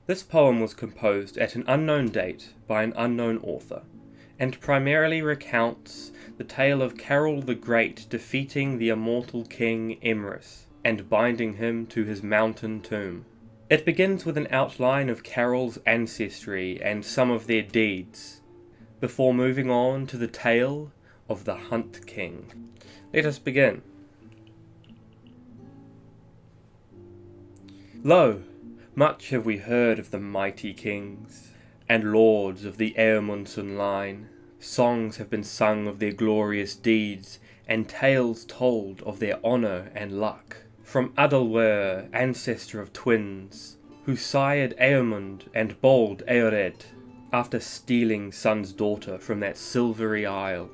This poem was composed at an unknown date by an unknown author, and primarily recounts the tale of Carol the Great defeating the Immortal King Emrys, and binding him to his mountain tomb. It begins with an outline of Carol's ancestry and some of their deeds, before moving on to the tale of the Hunt King. Let us begin. Lo, much have we heard of the mighty kings, and lords of the Eamundson line. Songs have been sung of their glorious deeds, and tales told of their honour and luck. From Adalbert, ancestor of twins, who sired Eamund and bold Eored, after stealing son's daughter from that silvery isle,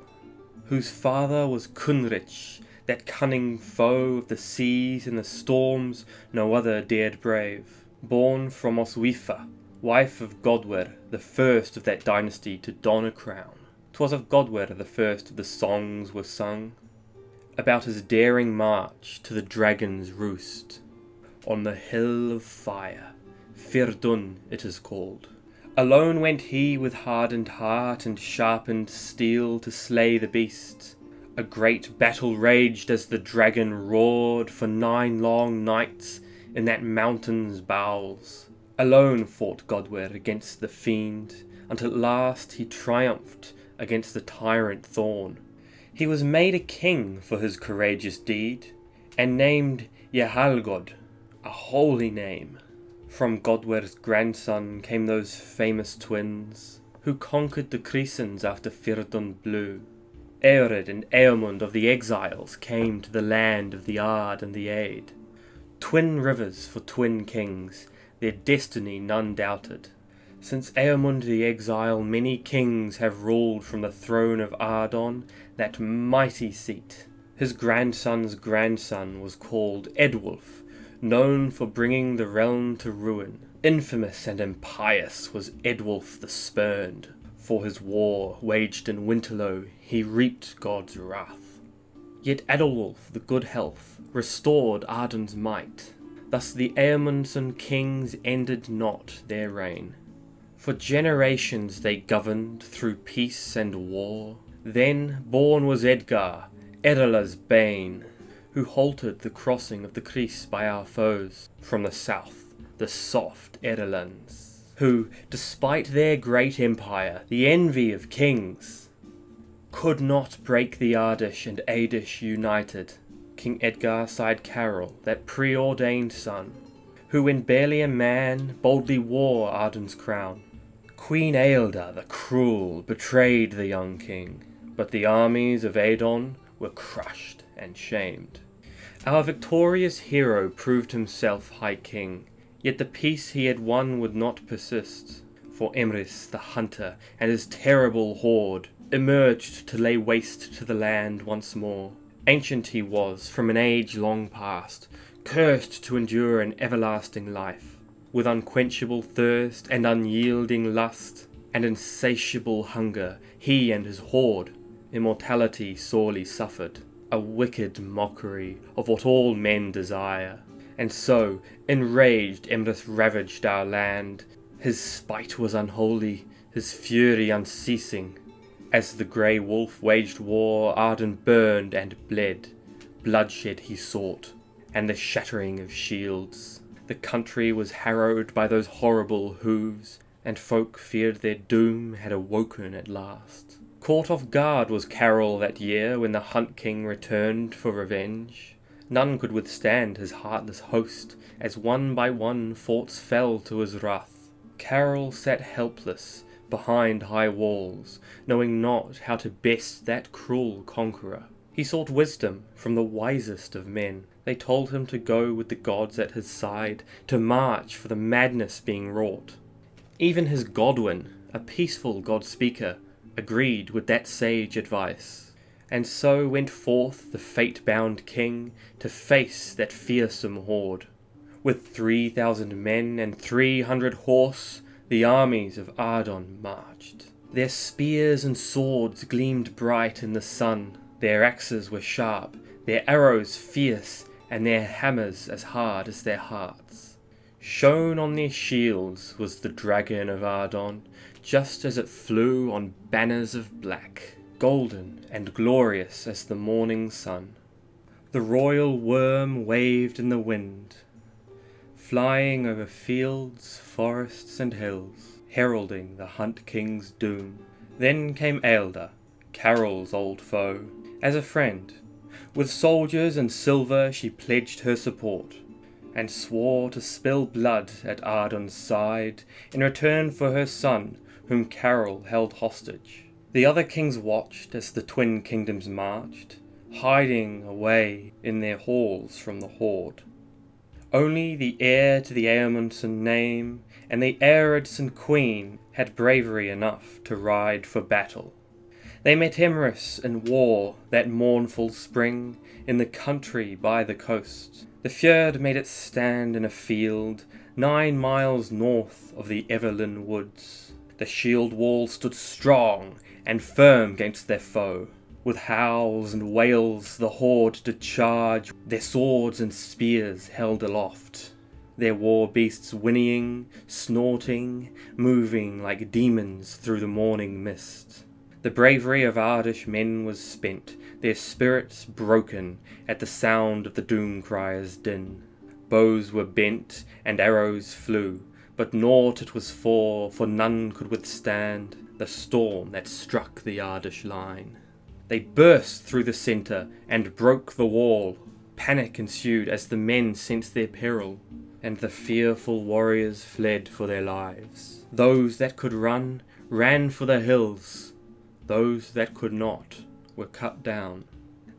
whose father was Cynrich, that cunning foe of the seas and the storms no other dared brave, born from Oswifa, wife of Godwer, the first of that dynasty to don a crown. 'Twas of Godwer the first of the songs were sung, about his daring march to the dragon's roost, on the hill of fire, Ardonn it is called. Alone went he with hardened heart and sharpened steel to slay the beast. A great battle raged as the dragon roared for 9 long nights in that mountain's bowels. Alone fought Godwer against the fiend, until at last he triumphed against the tyrant Thorn. He was made a king for his courageous deed, and named Yehalgod, a holy name. From Godwer's grandson came those famous twins, who conquered the Crescens after Ardonn blew. Eored and Eamund of the exiles came to the land of the Ard and the Aed. Twin rivers for twin kings, their destiny none doubted. Since Eamund the exile, many kings have ruled from the throne of Ardonn, that mighty seat. His grandson's grandson was called Eadwulf, known for bringing the realm to ruin. Infamous and impious was Eadwulf the Spurned. For his war, waged in Winterlow, he reaped God's wrath. Yet Adalwulf the Good Health restored Ardonn's might. Thus the Eamundson kings ended not their reign. For generations they governed through peace and war. Then born was Edgar, Erla's bane, who halted the crossing of the Cris by our foes from the south, the soft Edelans, who, despite their great empire, the envy of kings, could not break the Ardish and Adish united. King Edgar sighed Carol, that preordained son, who when barely a man boldly wore Ardonn's crown. Queen Eilda the cruel betrayed the young king, but the armies of Ardonn were crushed and shamed. Our victorious hero proved himself high king, yet the peace he had won would not persist, for Emrys the hunter and his terrible horde emerged to lay waste to the land once more. Ancient he was from an age long past, cursed to endure an everlasting life. With unquenchable thirst and unyielding lust and insatiable hunger, he and his horde immortality sorely suffered, a wicked mockery of what all men desire. And so, enraged, Emrys ravaged our land. His spite was unholy, his fury unceasing. As the grey wolf waged war, Ardonn burned and bled. Bloodshed he sought, and the shattering of shields. The country was harrowed by those horrible hooves, and folk feared their doom had awoken at last. Caught off guard was Carol that year when the Hunt King returned for revenge. None could withstand his heartless host, as one by one forts fell to his wrath. Carol sat helpless behind high walls, knowing not how to best that cruel conqueror. He sought wisdom from the wisest of men. They told him to go with the gods at his side, to march for the madness being wrought. Even his Godwin, a peaceful god-speaker, agreed with that sage advice. And so went forth the fate-bound king to face that fearsome horde. With 3,000 men and 300 horse, the armies of Ardonn marched. Their spears and swords gleamed bright in the sun. Their axes were sharp, their arrows fierce, and their hammers as hard as their hearts. Shown on their shields was the dragon of Ardonn, just as it flew on banners of black, golden and glorious as the morning sun. The royal worm waved in the wind, flying over fields, forests and hills, heralding the Hunt King's doom. Then came Ealdor, Carol's old foe, as a friend. With soldiers and silver she pledged her support, and swore to spill blood at Ardonn's side in return for her son, whom Carol held hostage. The other kings watched as the twin kingdoms marched, hiding away in their halls from the horde. Only the heir to the Eamundson name and the Eredson queen had bravery enough to ride for battle. They met Emrys in war that mournful spring in the country by the coast. The fjord made its stand in a field 9 miles north of the Everlyn woods. The shield wall stood strong and firm against their foe. With howls and wails the horde did charge, their swords and spears held aloft, their war beasts whinnying, snorting, moving like demons through the morning mist. The bravery of Ardish men was spent, their spirits broken at the sound of the doom-crier's din. Bows were bent and arrows flew, but naught it was for none could withstand the storm that struck the Ardish line. They burst through the centre and broke the wall. Panic ensued as the men sensed their peril, and the fearful warriors fled for their lives. Those that could run ran for the hills. Those that could not were cut down.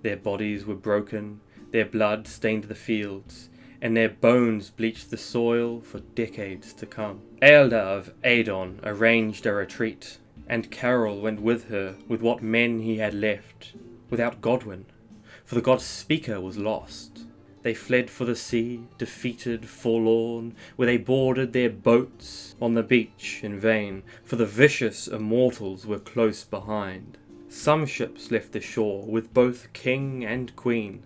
Their bodies were broken, their blood stained the fields, and their bones bleached the soil for decades to come. Ealdor of Ardonn arranged a retreat, and Carol went with her with what men he had left, without Godwyn, for the god Speaker was lost. They fled for the sea, defeated, forlorn, where they boarded their boats on the beach in vain, for the vicious immortals were close behind. Some ships left the shore with both king and queen,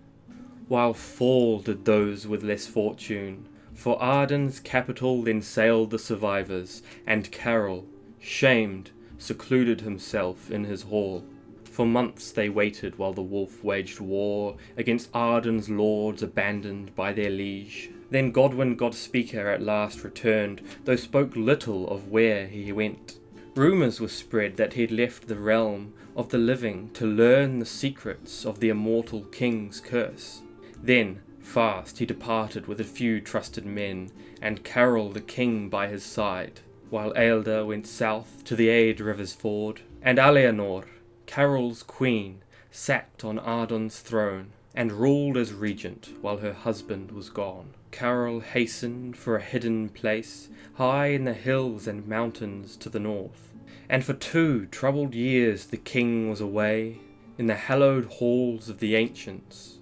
while fall did those with less fortune. For Ardonn's capital then sailed the survivors, and Carol, shamed, secluded himself in his hall. For months they waited while the wolf waged war against Ardonn's lords abandoned by their liege. Then Godwyn God-Speaker at last returned, though spoke little of where he went. Rumours were spread that he had left the realm of the living to learn the secrets of the Immortal King's curse. Then fast he departed with a few trusted men, and Carol the king by his side, while Ealdor went south to the Ade River's ford, and Alianor, Carol's queen, sat on Ardonn's throne, and ruled as regent while her husband was gone. Carol hastened for a hidden place, high in the hills and mountains to the north, and for 2 troubled years the king was away, in the hallowed halls of the ancients,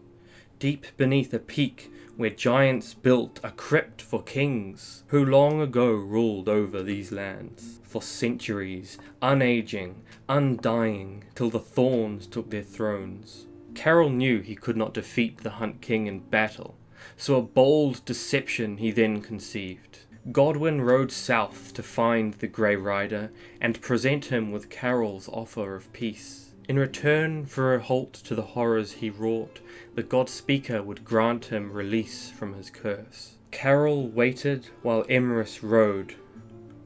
deep beneath a peak where giants built a crypt for kings, who long ago ruled over these lands, for centuries, unaging, undying, till the thorns took their thrones. Carol knew he could not defeat the Hunt King in battle, so a bold deception he then conceived. Godwyn rode south to find the Grey Rider, and present him with Carol's offer of peace. In return for a halt to the horrors he wrought, the God-Speaker would grant him release from his curse. Carol waited while Emrys rode,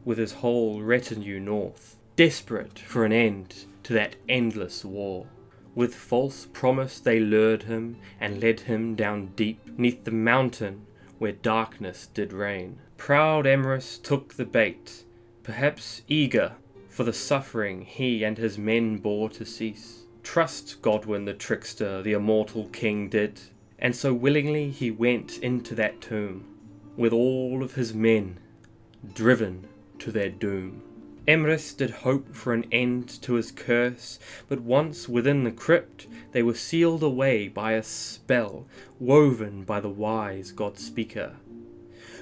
with his whole retinue north, desperate for an end to that endless war. With false promise they lured him, and led him down deep 'neath the mountain where darkness did reign. Proud Emrys took the bait, perhaps eager for the suffering he and his men bore to cease. Trust Godwyn the trickster the Immortal King did, and so willingly he went into that tomb, with all of his men, driven to their doom. Emrys did hope for an end to his curse, but once within the crypt they were sealed away by a spell woven by the wise God-Speaker,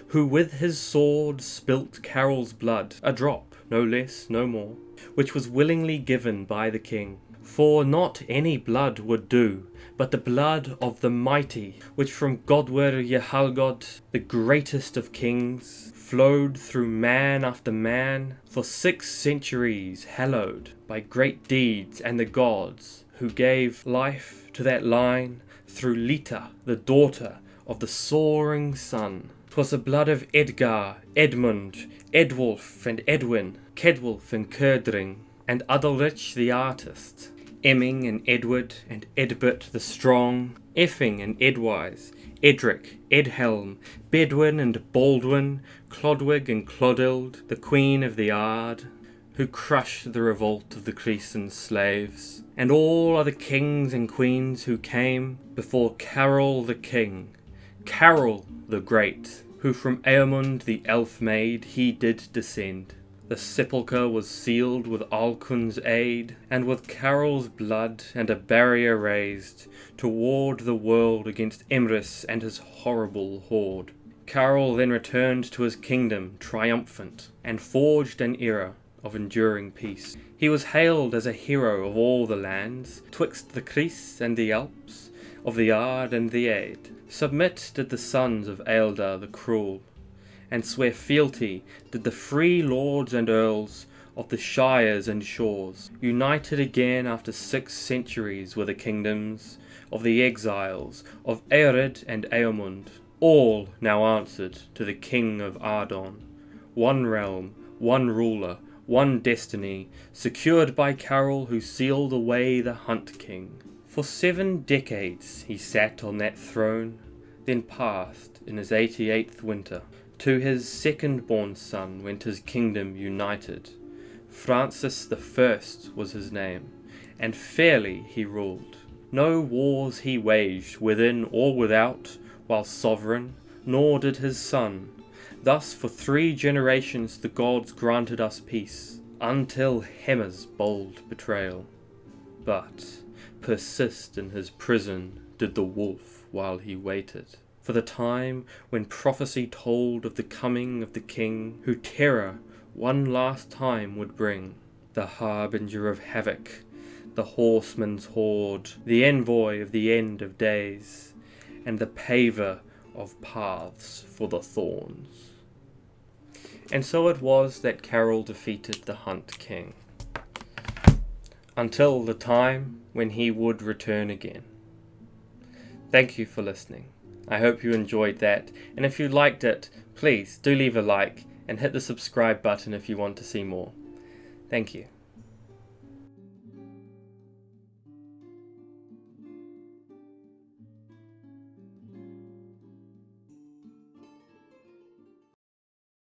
who with his sword spilt Carol's blood, a drop, no less, no more, which was willingly given by the king. For not any blood would do, but the blood of the mighty, which from Godwr Yehalgod, the greatest of kings, flowed through man after man, for 6 centuries hallowed by great deeds and the gods, who gave life to that line through Lita, the daughter of the soaring sun. 'Twas the blood of Edgar, Edmund, Edwulf and Edwin, Kedwulf and Curdring, and Adalrich the artist, Emming and Edward and Edbert the strong, Effing and Edwise, Edric, Edhelm, Bedwin and Baldwin, Clodwig and Clodild, the queen of the Ard, who crushed the revolt of the Cretan slaves, and all other kings and queens who came before Carol the king, Carol the great, who from Eamund the elf maid he did descend. The sepulchre was sealed with Alcuin's aid, and with Carol's blood and a barrier raised to ward the world against Emrys and his horrible horde. Carol then returned to his kingdom triumphant, and forged an era of enduring peace. He was hailed as a hero of all the lands, twixt the Chris and the Alps, of the Ard and the Aid. Submit did the sons of Ealdar the cruel, and swear fealty did the free lords and earls of the shires and shores. United again after 6 centuries were the kingdoms of the exiles of Eored and Eamund. All now answered to the king of Ardonn. One realm, one ruler, one destiny, secured by Carol who sealed away the Hunt King. For 7 decades he sat on that throne, then passed in his 88th winter. To his second-born son went his kingdom united. Francis the First was his name, and fairly he ruled. No wars he waged within or without while sovereign, nor did his son. Thus for 3 generations the gods granted us peace, until Hemmer's bold betrayal. But persist in his prison did the wolf while he waited for the time when prophecy told of the coming of the king, who terror one last time would bring, the harbinger of havoc, the horseman's horde, the envoy of the end of days, and the paver of paths for the thorns. And so it was that Carol defeated the Hunt King, until the time when he would return again. Thank you for listening. I hope you enjoyed that, and if you liked it, please do leave a like and hit the subscribe button if you want to see more. Thank you.